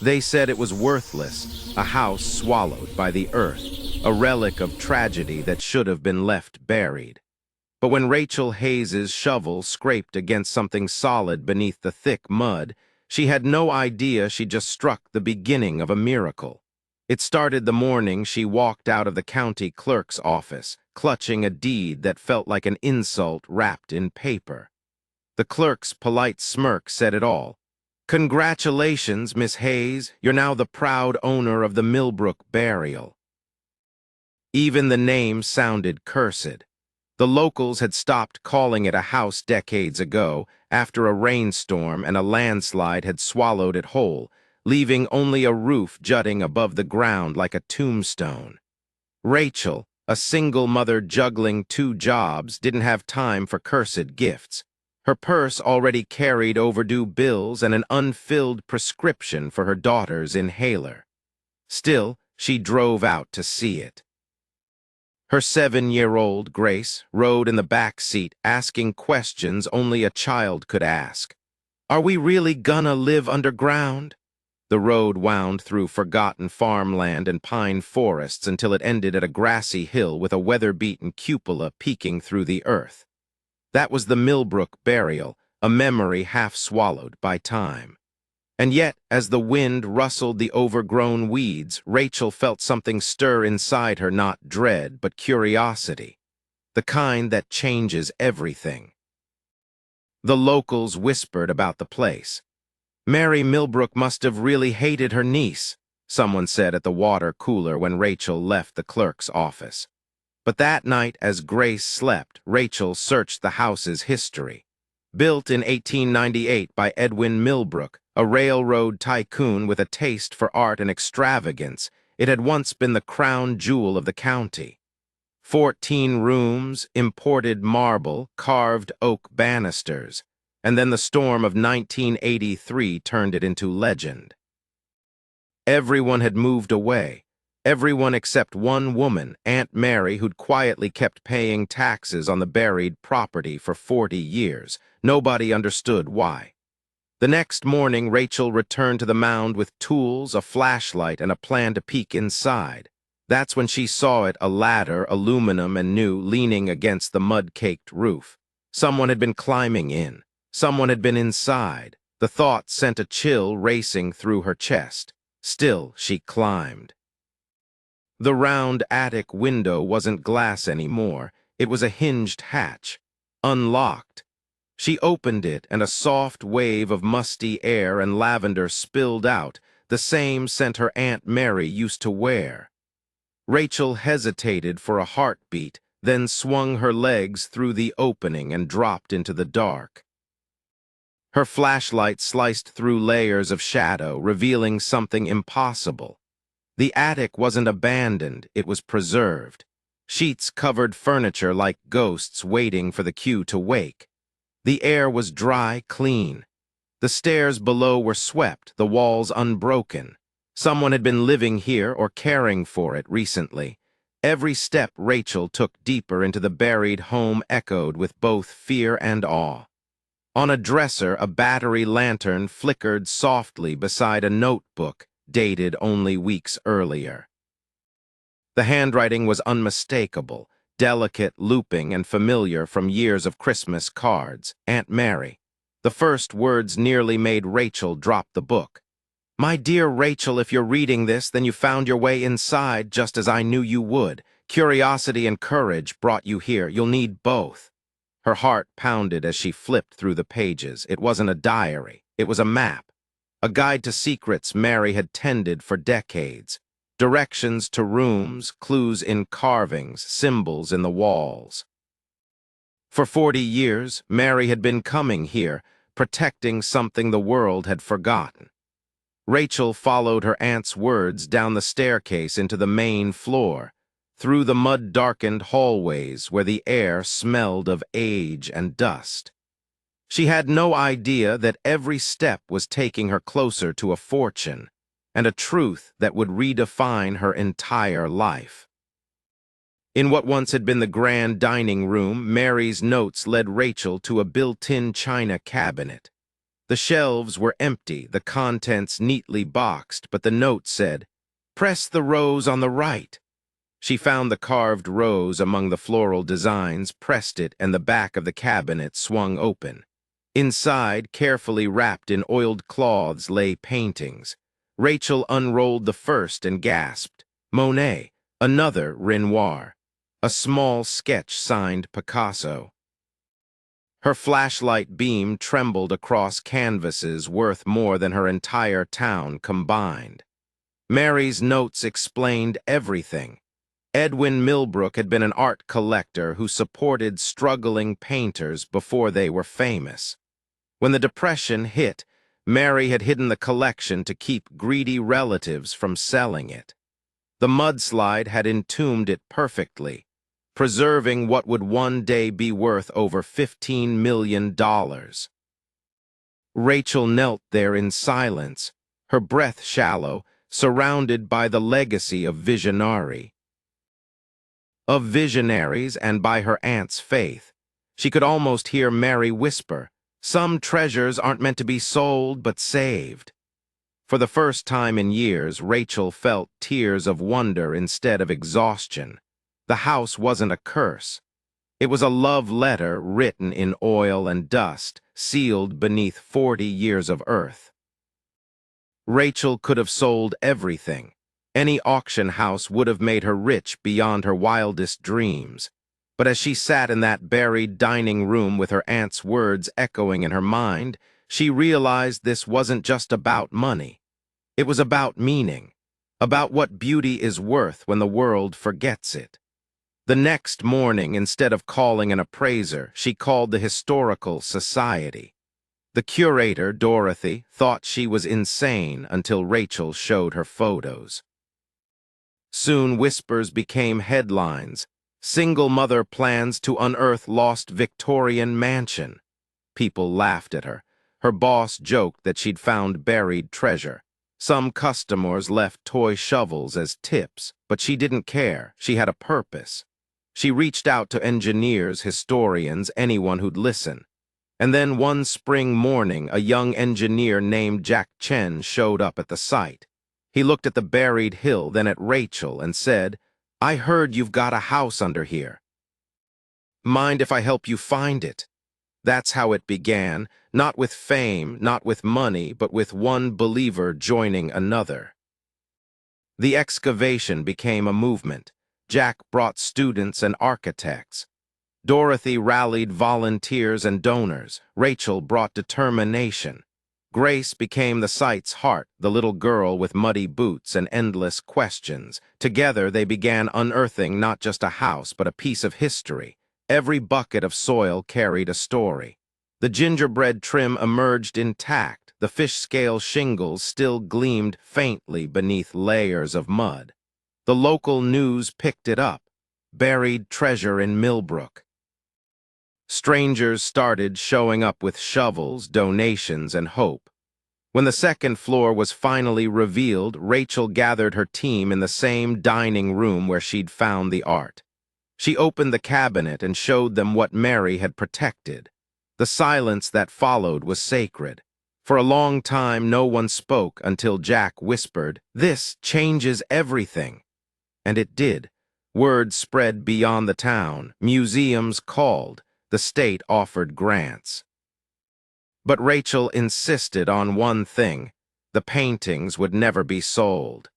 They said it was worthless, a house swallowed by the earth, a relic of tragedy that should have been left buried. But when Rachel Hayes's shovel scraped against something solid beneath the thick mud, she had no idea she just struck the beginning of a miracle. It started the morning she walked out of the county clerk's office, clutching a deed that felt like an insult wrapped in paper. The clerk's polite smirk said it all. "Congratulations, Miss Hayes, you're now the proud owner of the Millbrook burial." Even the name sounded cursed. The locals had stopped calling it a house decades ago, after a rainstorm and a landslide had swallowed it whole, leaving only a roof jutting above the ground like a tombstone. Rachel, a single mother juggling 2 jobs, didn't have time for cursed gifts. Her purse already carried overdue bills and an unfilled prescription for her daughter's inhaler. Still, she drove out to see it. Her 7-year-old, Grace, rode in the back seat, asking questions only a child could ask. "Are we really gonna live underground?" The road wound through forgotten farmland and pine forests until it ended at a grassy hill with a weather-beaten cupola peeking through the earth. That was the Millbrook burial, a memory half swallowed by time. And yet, as the wind rustled the overgrown weeds, Rachel felt something stir inside her, not dread, but curiosity, the kind that changes everything. The locals whispered about the place. "Mary Millbrook must have really hated her niece," someone said at the water cooler when Rachel left the clerk's office. But that night, as Grace slept, Rachel searched the house's history. Built in 1898 by Edwin Millbrook, a railroad tycoon with a taste for art and extravagance, it had once been the crown jewel of the county. 14 rooms, imported marble, carved oak banisters, and then the storm of 1983 turned it into legend. Everyone had moved away. Everyone except one woman, Aunt Mary, who'd quietly kept paying taxes on the buried property for 40 years. Nobody understood why. The next morning, Rachel returned to the mound with tools, a flashlight, and a plan to peek inside. That's when she saw it, a ladder, aluminum and new, leaning against the mud-caked roof. Someone had been climbing in. Someone had been inside. The thought sent a chill racing through her chest. Still, she climbed. The round attic window wasn't glass anymore. It was a hinged hatch, unlocked. She opened it, and a soft wave of musty air and lavender spilled out, the same scent her Aunt Mary used to wear. Rachel hesitated for a heartbeat, then swung her legs through the opening and dropped into the dark. Her flashlight sliced through layers of shadow, revealing something impossible. The attic wasn't abandoned, it was preserved. Sheets covered furniture like ghosts waiting for the cue to wake. The air was dry, clean. The stairs below were swept, the walls unbroken. Someone had been living here or caring for it recently. Every step Rachel took deeper into the buried home echoed with both fear and awe. On a dresser, a battery lantern flickered softly beside a notebook dated only weeks earlier. The handwriting was unmistakable, delicate, looping, and familiar from years of Christmas cards. Aunt Mary. The first words nearly made Rachel drop the book. "My dear Rachel, if you're reading this, then you found your way inside just as I knew you would. Curiosity and courage brought you here. You'll need both." Her heart pounded as she flipped through the pages. It wasn't a diary. It was a map. A guide to secrets Mary had tended for decades. Directions to rooms, clues in carvings, symbols in the walls. For 40 years, Mary had been coming here, protecting something the world had forgotten. Rachel followed her aunt's words down the staircase into the main floor, through the mud-darkened hallways where the air smelled of age and dust. She had no idea that every step was taking her closer to a fortune, and a truth that would redefine her entire life. In what once had been the grand dining room, Mary's notes led Rachel to a built-in china cabinet. The shelves were empty, the contents neatly boxed, but the note said, "Press the rose on the right." She found the carved rose among the floral designs, pressed it, and the back of the cabinet swung open. Inside, carefully wrapped in oiled cloths, lay paintings. Rachel unrolled the first and gasped. Monet, another Renoir, a small sketch signed Picasso. Her flashlight beam trembled across canvases worth more than her entire town combined. Mary's notes explained everything. Edwin Millbrook had been an art collector who supported struggling painters before they were famous. When the Depression hit, Mary had hidden the collection to keep greedy relatives from selling it. The mudslide had entombed it perfectly, preserving what would one day be worth over $15 million. Rachel knelt there in silence, her breath shallow, surrounded by the legacy of visionaries and by her aunt's faith. She could almost hear Mary whisper, "Some treasures aren't meant to be sold but saved." For the first time in years, Rachel felt tears of wonder instead of exhaustion. The house wasn't a curse. It was a love letter written in oil and dust, sealed beneath 40 years of earth. Rachel could have sold everything. Any auction house would have made her rich beyond her wildest dreams. But as she sat in that buried dining room with her aunt's words echoing in her mind, she realized this wasn't just about money. It was about meaning, about what beauty is worth when the world forgets it. The next morning, instead of calling an appraiser, she called the Historical Society. The curator, Dorothy, thought she was insane until Rachel showed her photos. Soon whispers became headlines. Single mother plans to unearth lost Victorian mansion. People laughed at her. Her boss joked that she'd found buried treasure. Some customers left toy shovels as tips, but she didn't care. She had a purpose. She reached out to engineers, historians, anyone who'd listen. And then one spring morning, a young engineer named Jack Chen showed up at the site. He looked at the buried hill, then at Rachel, and said, "I heard you've got a house under here. Mind if I help you find it?" That's how it began, not with fame, not with money, but with one believer joining another. The excavation became a movement. Jack brought students and architects. Dorothy rallied volunteers and donors. Rachel brought determination. Grace became the site's heart, the little girl with muddy boots and endless questions. Together they began unearthing not just a house, but a piece of history. Every bucket of soil carried a story. The gingerbread trim emerged intact. The fish scale shingles still gleamed faintly beneath layers of mud. The local news picked it up. Buried treasure in Millbrook. Strangers started showing up with shovels, donations, and hope. When the second floor was finally revealed, Rachel gathered her team in the same dining room where she'd found the art. She opened the cabinet and showed them what Mary had protected. The silence that followed was sacred. For a long time, no one spoke until Jack whispered, "This changes everything." And it did. Word spread beyond the town. Museums called. The state offered grants. But Rachel insisted on one thing: the paintings would never be sold.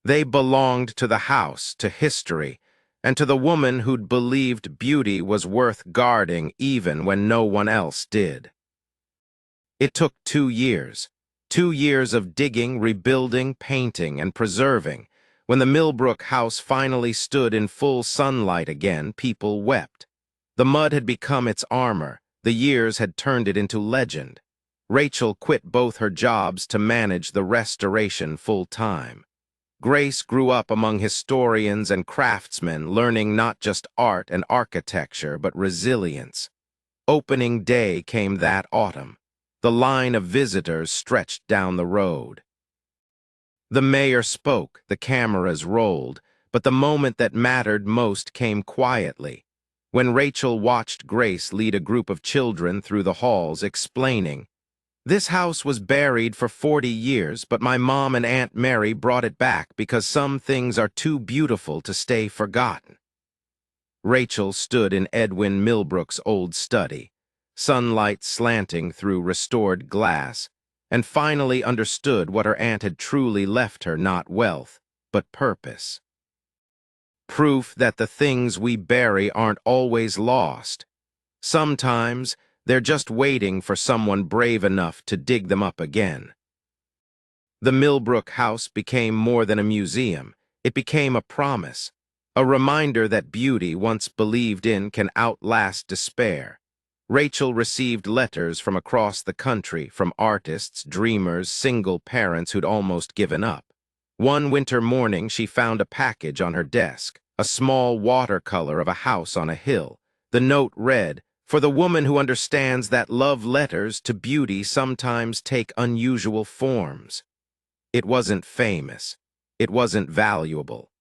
They belonged to the house, to history, and to the woman who'd believed beauty was worth guarding even when no one else did. It took 2 years. 2 years of digging, rebuilding, painting, and preserving. When the Millbrook house finally stood in full sunlight again, people wept. The mud had become its armor. The years had turned it into legend. Rachel quit both her jobs to manage the restoration full-time. Grace grew up among historians and craftsmen, learning not just art and architecture, but resilience. Opening day came that autumn. The line of visitors stretched down the road. The mayor spoke, the cameras rolled, but the moment that mattered most came quietly. When Rachel watched Grace lead a group of children through the halls, explaining, This house was buried for 40 years, but my mom and Aunt Mary brought it back because some things are too beautiful to stay forgotten. Rachel stood in Edwin Millbrook's old study, sunlight slanting through restored glass, and finally understood what her aunt had truly left her: not wealth, but purpose. Proof that the things we bury aren't always lost. Sometimes they're just waiting for someone brave enough to dig them up again. The Millbrook house became more than a museum. It became a promise, a reminder that beauty once believed in can outlast despair. Rachel received letters from across the country, from artists, dreamers, single parents who'd almost given up. One winter morning, she found a package on her desk, a small watercolor of a house on a hill. The note read, "For the woman who understands that love letters to beauty sometimes take unusual forms." It wasn't famous. It wasn't valuable.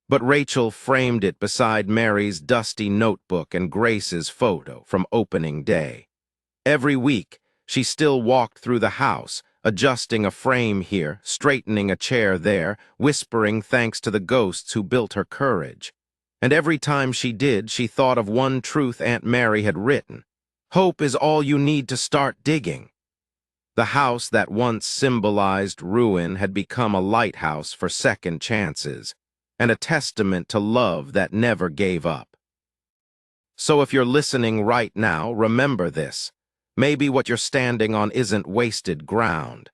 But Rachel framed it beside Mary's dusty notebook and Grace's photo from opening day. Every week, she still walked through the house, adjusting a frame here, straightening a chair there, whispering thanks to the ghosts who built her courage. And every time she did, she thought of one truth Aunt Mary had written: hope is all you need to start digging. The house that once symbolized ruin had become a lighthouse for second chances, and a testament to love that never gave up. So if you're listening right now, remember this. Maybe what you're standing on isn't wasted ground.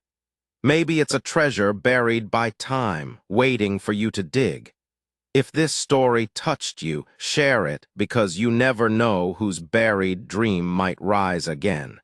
Maybe it's a treasure buried by time, waiting for you to dig. If this story touched you, share it, because you never know whose buried dream might rise again.